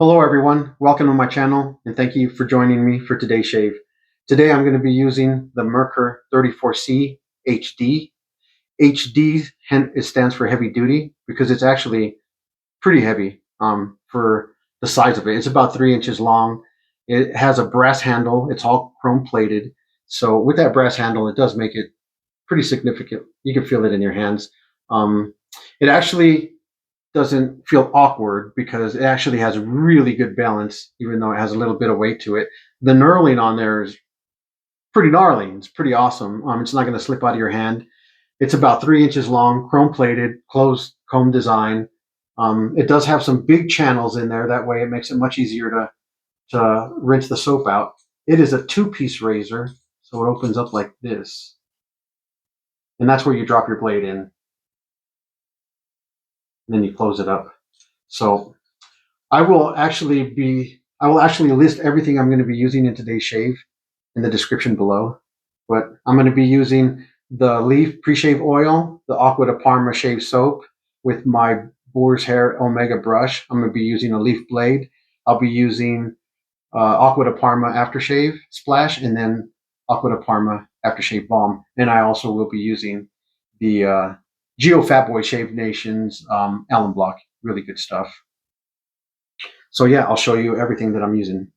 Hello everyone, welcome to my channel and thank you for joining me for today's shave. Today I'm going to be using the MERKUR 34C HD. HD it stands for heavy duty because it's actually pretty heavy for the size of it. It's about 3 inches long. It has a brass handle. It's all chrome plated. So with that brass handle, it does make it pretty significant. You can feel it in your hands. It actually doesn't feel awkward because it actually has really good balance, even though it has a little bit of weight to it. The knurling on there is pretty gnarly. It's pretty awesome. It's not going to slip out of your hand. It's about 3 inches long, chrome plated, closed comb design. It does have some big channels in there. That way it makes it much easier to rinse the soap out. It is a two-piece razor, so it opens up like this. And that's where you drop your blade in. And then you close it up. So I will actually list everything I'm going to be using in today's shave in the description below. But I'm going to be using the Leaf pre-shave oil, the Aqua de Parma shave soap with my Boar's Hair Omega brush. I'm going to be using a leaf blade. I'll be using Aqua de Parma aftershave splash and then Aqua de Parma aftershave balm. And I also will be using the Geo Fatboy Shave Nation's alum block. Really good stuff. So yeah, I'll show you everything that I'm using.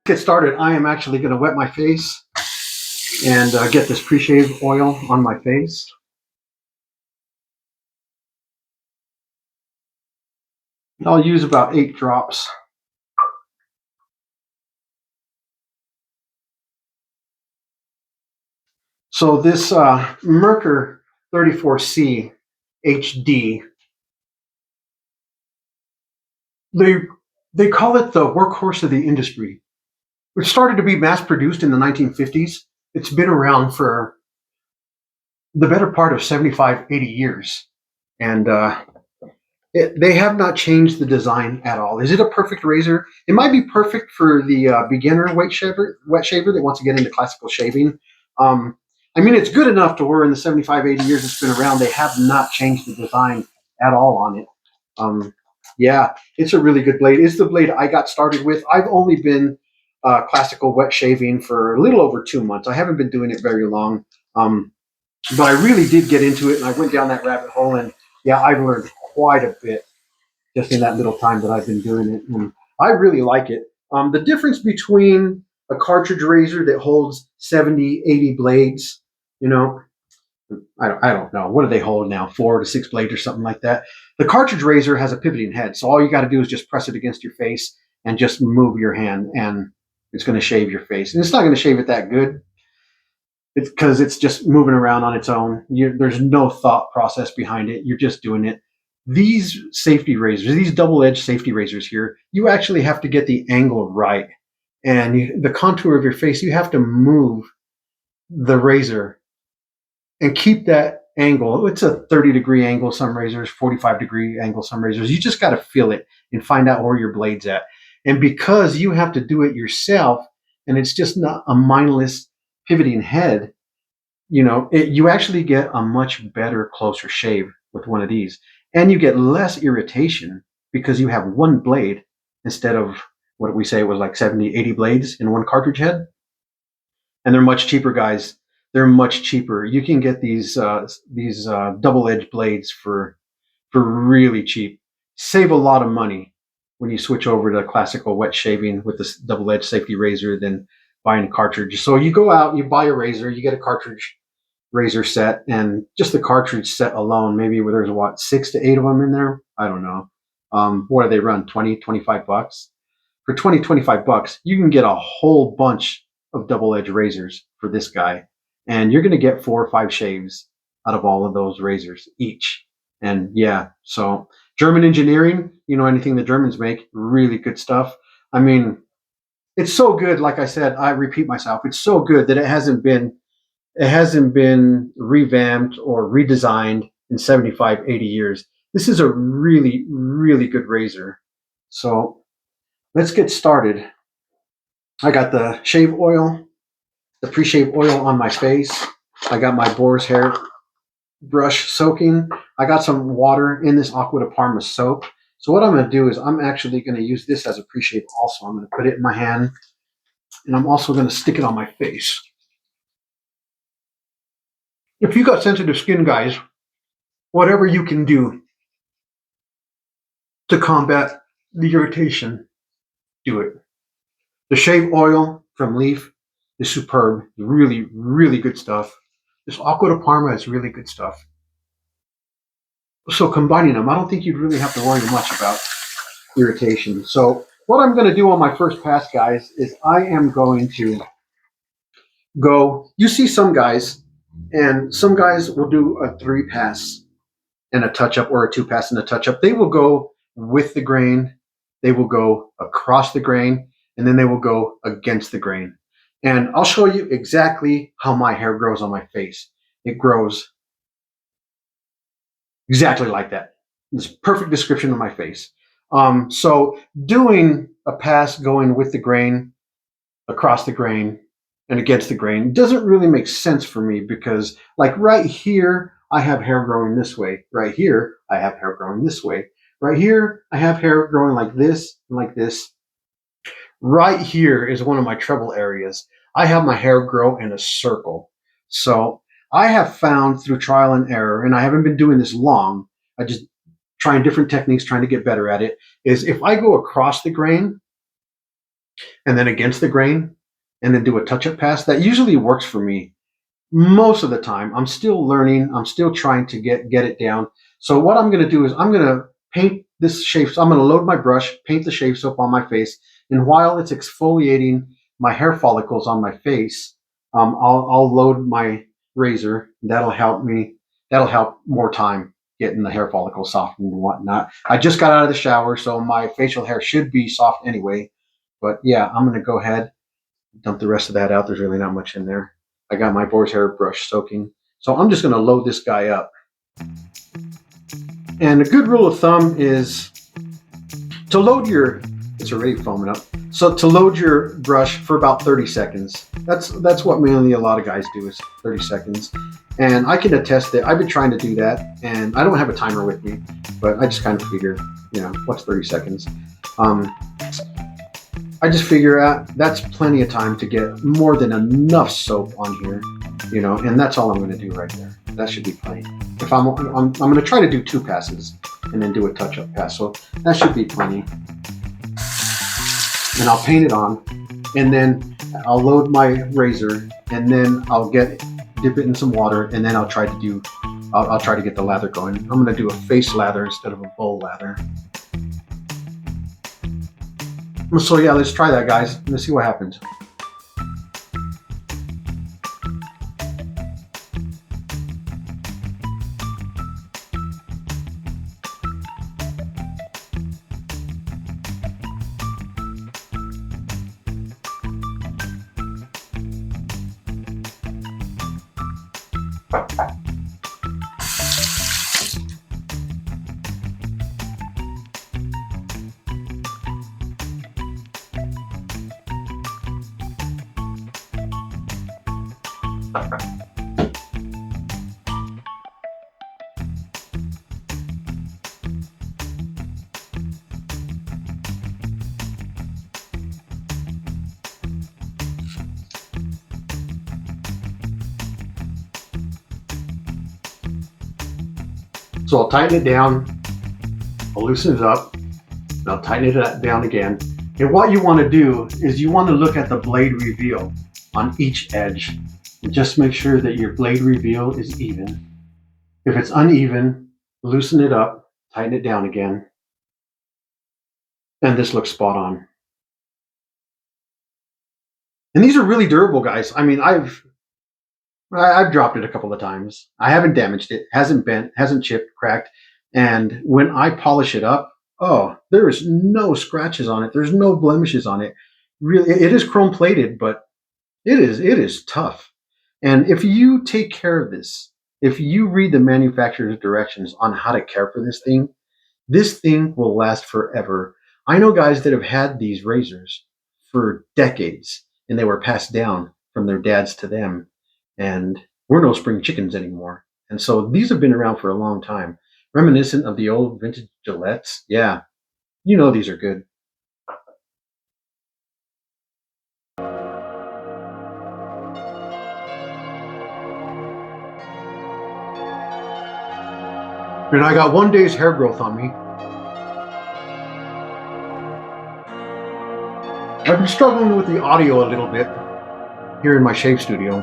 Get started, I am actually going to wet my face and get this pre-shave oil on my face. I'll use about 8 drops. So this MERKUR 34C HD, they call it the workhorse of the industry. It started to be mass produced in the 1950s. It's been around for the better part of 75, 80 years. And they have not changed the design at all. Is it a perfect razor? It might be perfect for the beginner wet shaver that wants to get into classical shaving. I mean, it's good enough to where in the 75, 80 years it's been around, they have not changed the design at all on it. Yeah, it's a really good blade. It's the blade I got started with. I've only been classical wet shaving for a little over 2 months. I haven't been doing it very long. But I really did get into it, and I went down that rabbit hole, and yeah, I've learned quite a bit just in that little time that I've been doing it, and I really like it. The difference between a cartridge razor that holds 70, 80 blades, you know, I don't know. What do they hold now? 4 to 6 blades or something like that. The cartridge razor has a pivoting head, so all you got to do is just press it against your face and just move your hand, and it's going to shave your face. And it's not going to shave it that good. It's because it's just moving around on its own. There's no thought process behind it. You're just doing it. These safety razors, these double-edged safety razors here, you actually have to get the angle right. And the contour of your face, you have to move the razor and keep that angle. It's a 30-degree angle, some razors, 45-degree angle, some razors. You just got to feel it and find out where your blade's at. And because you have to do it yourself, and it's just not a mindless pivoting head, you actually get a much better, closer shave with one of these. And you get less irritation because you have one blade instead of what we say was like 70, 80 blades in one cartridge head. And they're much cheaper, guys. They're much cheaper. You can get these double-edged blades for really cheap. save a lot of money when you switch over to classical wet shaving with this double-edged safety razor than buying a cartridge. So you go out, you buy a razor, you get a cartridge razor set, and just the cartridge set alone, maybe where there's what, 6 to 8 of them in there? I don't know. What do they run? 20, 25 bucks? For 20, 25 bucks, you can get a whole bunch of double-edged razors for this guy. And you're going to get 4 or 5 shaves out of all of those razors each. And yeah, so German engineering, you know, anything the Germans make, really good stuff. I mean, it's so good. Like I said, I repeat myself. It's so good that it hasn't been revamped or redesigned in 75, 80 years. This is a really, really good razor. So let's get started. I got the shave oil, the pre-shave oil on my face. I got my boar's hair brush soaking. I got some water in this Aqua de Parma soap. So what I'm going to do is I'm actually going to use this as a pre-shave also. I'm going to put it in my hand, and I'm also going to stick it on my face. If you got sensitive skin, guys, whatever you can do to combat the irritation, do it. The shave oil from Leaf is superb. Really, really good stuff. This Aqua de Parma is really good stuff. So combining them, I don't think you'd really have to worry much about irritation. So what I'm going to do on my first pass, guys, is I am going to go, you see some guys, and some guys will do a 3-pass and a touch-up, or a 2-pass and a touch-up. They will go with the grain, they will go across the grain, and then they will go against the grain. And I'll show you exactly how my hair grows on my face. It grows exactly like that. This perfect description of my face. So doing a pass going with the grain, across the grain, and against the grain doesn't really make sense for me, because like right here, I have hair growing this way. Right here, I have hair growing this way. Right here, I have hair growing like this and like this. Right here is one of my trouble areas. I have my hair grow in a circle. So I have found through trial and error, and I haven't been doing this long, I just trying different techniques, trying to get better at it, is if I go across the grain and then against the grain and then do a touch-up pass, that usually works for me most of the time. I'm still learning. I'm still trying to get it down. So what I'm going to do is I'm going to paint this shave. So I'm going to load my brush, paint the shave soap on my face, and while it's exfoliating my hair follicles on my face, I'll load my razor. That'll help me. That'll help more time getting the hair follicles soft and whatnot. I just got out of the shower, so my facial hair should be soft anyway. But yeah, I'm going to go ahead, dump the rest of that out. There's really not much in there. I got my boar's hair brush soaking. So I'm just going to load this guy up. And a good rule of thumb is to load your, it's already foaming up. So to load your brush for about 30 seconds. That's what mainly a lot of guys do, is 30 seconds. And I can attest that I've been trying to do that, and I don't have a timer with me, but I just kind of figure, you know, what's 30 seconds? I just figure out that's plenty of time to get more than enough soap on here, you know, and that's all I'm going to do right there. That should be plenty. If I'm going to try to do 2 passes and then do a touch-up pass, so that should be plenty. And I'll paint it on, and then I'll load my razor, and then I'll dip it in some water, and then I'll try to get the lather going. I'm going to do a face lather instead of a bowl lather. So yeah, let's try that, guys. Let's see what happens. So I'll tighten it down. I'll loosen it up, and I'll tighten it down again. And what you want to do is you want to look at the blade reveal on each edge and just make sure that your blade reveal is even. If it's uneven, loosen it up, tighten it down again, and this looks spot on. And these are really durable, guys. I mean, I've dropped it a couple of times. I haven't damaged it, hasn't bent, hasn't chipped, cracked. And when I polish it up, oh, there is no scratches on it. There's no blemishes on it. Really, it is chrome plated, but it is tough. And if you take care of this, if you read the manufacturer's directions on how to care for this thing will last forever. I know guys that have had these razors for decades, and they were passed down from their dads to them. And we're no spring chickens anymore. And so these have been around for a long time. Reminiscent of the old vintage Gillettes. Yeah, you know these are good. And I got 1 day's hair growth on me. I've been struggling with the audio a little bit here in my shave studio.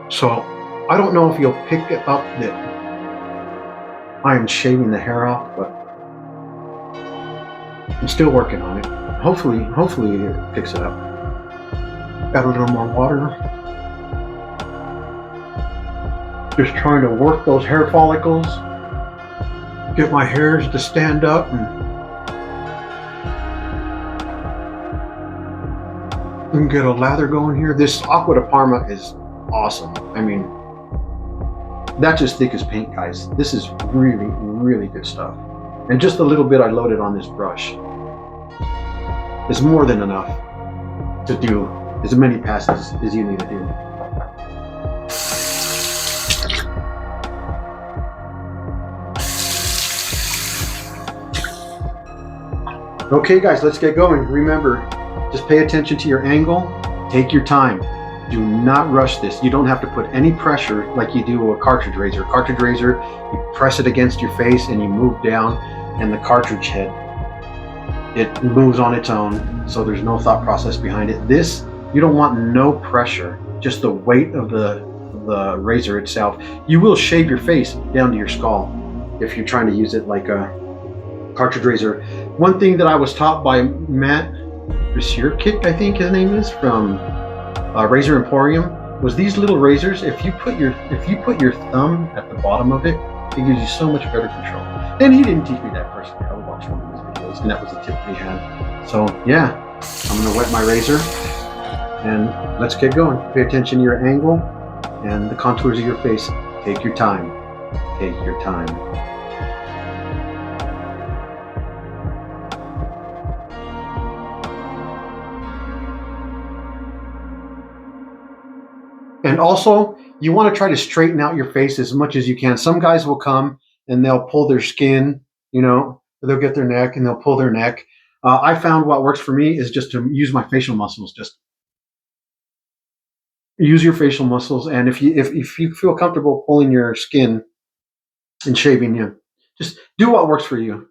So I don't know if you'll pick it up that I am shaving the hair off, but I'm still working on it. Hopefully it picks it up. Add a little more water. Just trying to work those hair follicles, get my hairs to stand up and get a lather going here. This Aqua de Parma is awesome. I mean, that's as thick as paint, guys. This is really, really good stuff. And just the little bit I loaded on this brush is more than enough to do as many passes as you need to do. Okay guys, let's get going. Remember, just pay attention to your angle, take your time. Do not rush this. You don't have to put any pressure like you do a cartridge razor. Cartridge razor, you press it against your face and you move down, and the cartridge head, it moves on its own, so there's no thought process behind it. This, you don't want no pressure, just the weight of the razor itself. You will shave your face down to your skull if you're trying to use it like a cartridge razor. One thing that I was taught by Matt Kick, I think his name is, from Razor Emporium, was these little razors. If you put your thumb at the bottom of it, it gives you so much better control. And he didn't teach me that personally. I watched one of his videos, and that was the tip that he had. So yeah, I'm gonna wet my razor, and let's get going. Pay attention to your angle and the contours of your face. Take your time. Take your time. And also, you want to try to straighten out your face as much as you can. Some guys will come and they'll pull their skin, you know, they'll get their neck and they'll pull their neck. I found what works for me is just to use my facial muscles. Just use your facial muscles, and if you feel comfortable pulling your skin and shaving, you just do what works for you.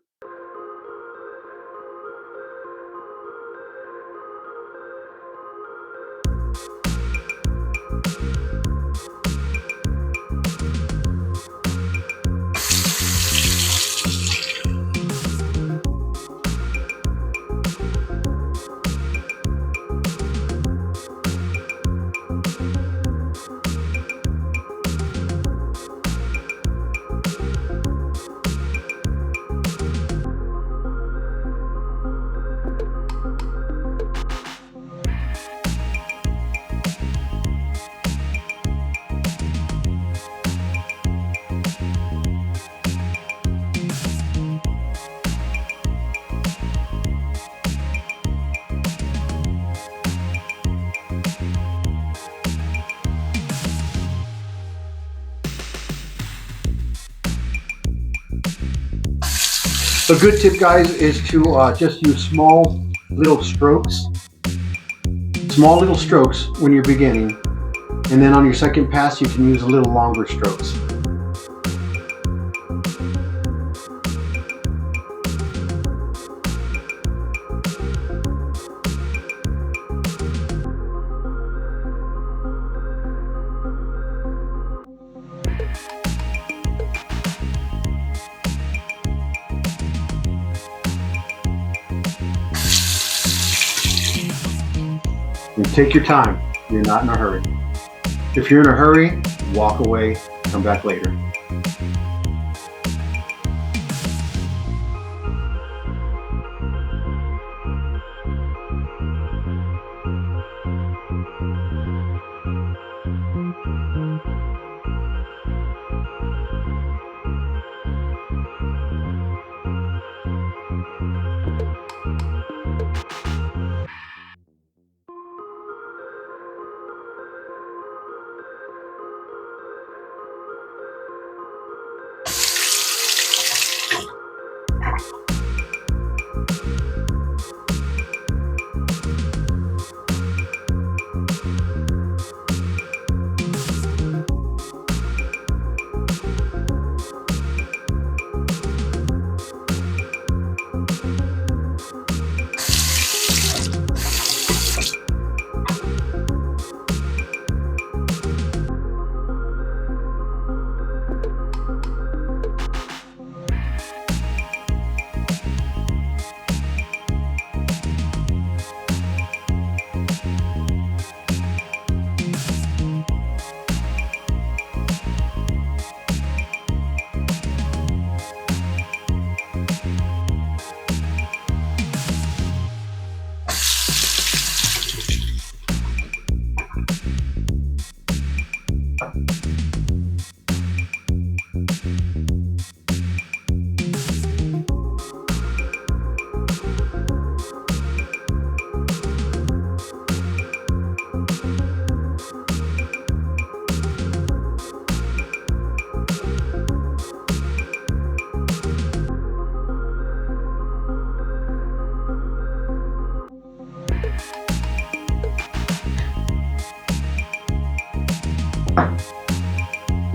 A good tip, guys, is to just use small little strokes when you're beginning, and then on your second pass you can use a little longer strokes. take your time. You're not in a hurry. If you're in a hurry, walk away, come back later.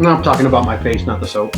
No, I'm talking about my face, not the soap.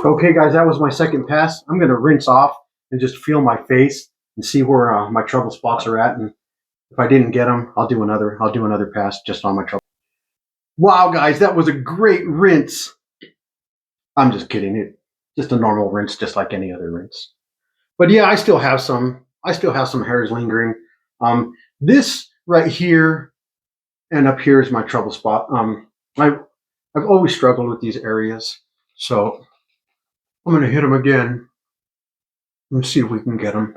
Okay, guys, that was my second pass. I'm going to rinse off and just feel my face and see where my trouble spots are at. And if I didn't get them, I'll do another pass just on my trouble. Wow, guys, that was a great rinse. I'm just kidding. Just a normal rinse, just like any other rinse. But yeah, I still have some hairs lingering. This right here and up here is my trouble spot. I've always struggled with these areas, so I'm going to hit them again and see if we can get them.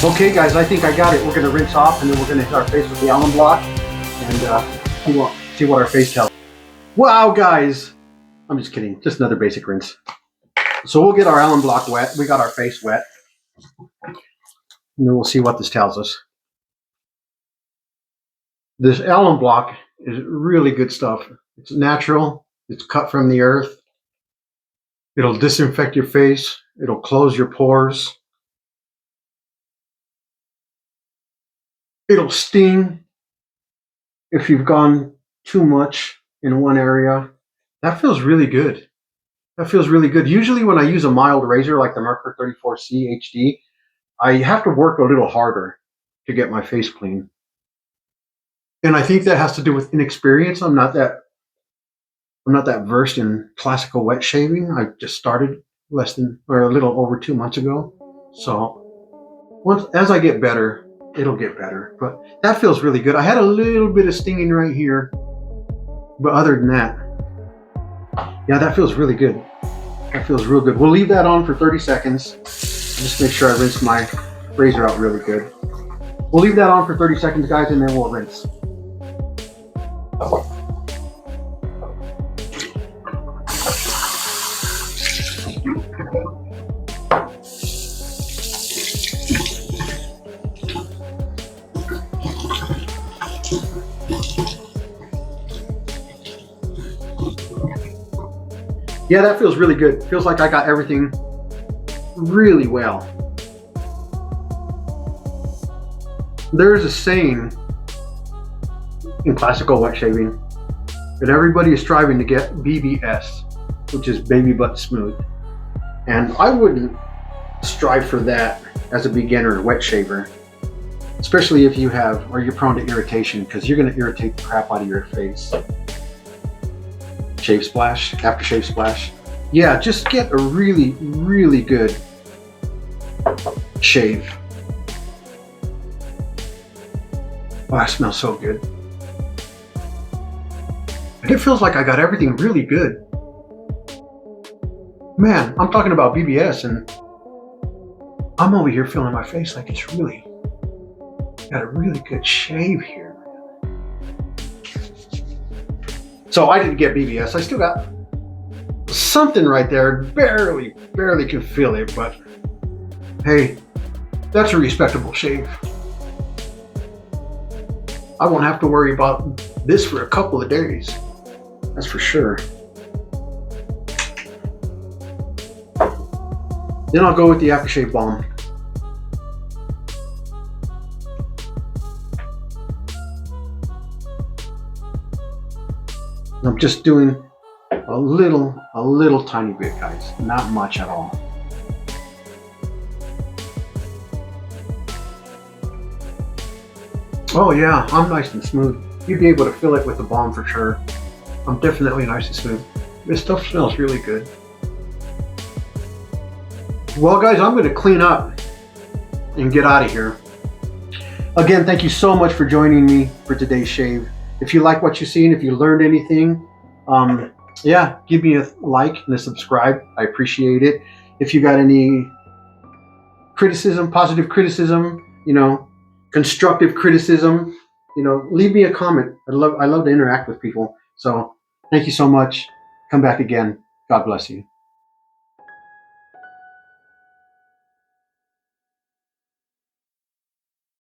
Okay, guys, I think I got it. We're going to rinse off, and then we're going to hit our face with the alum block and see what our face tells. Wow, guys. I'm just kidding. Just another basic rinse. So we'll get our alum block wet. We got our face wet. And then we'll see what this tells us. This alum block is really good stuff. It's natural. It's cut from the earth. It'll disinfect your face. It'll close your pores. It'll sting if you've gone too much in one area. That feels really good. That feels really good. Usually when I use a mild razor like the MERKUR 34C HD, I have to work a little harder to get my face clean. And I think that has to do with inexperience. I'm not that versed in classical wet shaving. I just started a little over 2 months ago. So as I get better, it'll get better. But that feels really good. I had a little bit of stinging right here, but other than that, yeah, that feels really good. That feels real good. We'll leave that on for 30 seconds. Just make sure I rinse my razor out really good. We'll leave that on for 30 seconds, guys, and then we'll rinse. Yeah, that feels really good. Feels like I got everything really well. There is a saying in classical wet shaving that everybody is striving to get BBS, which is baby butt smooth. And I wouldn't strive for that as a beginner wet shaver, especially if you have, or you're prone to irritation, because you're going to irritate the crap out of your face. Shave splash, aftershave splash. Yeah, just get a really, really good shave. Oh, that smells so good. And it feels like I got everything really good. Man, I'm talking about BBS and I'm over here feeling my face like it's really got a really good shave here. So I didn't get BBS. I still got something right there. Barely can feel it, but hey, that's a respectable shave. I won't have to worry about this for a couple of days. That's for sure. Then I'll go with the aftershave balm. I'm just doing a little tiny bit, guys. Not much at all. Oh yeah, I'm nice and smooth. You'd be able to feel it with the balm for sure. I'm definitely nice and smooth. This stuff smells really good. Well guys, I'm going to clean up and get out of here. Again, thank you so much for joining me for today's shave. If you like what you've seen, if you learned anything, yeah, give me a like and a subscribe. I appreciate it. If you got any criticism, positive criticism, constructive criticism, leave me a comment. I love to interact with people. So thank you so much. Come back again. God bless you.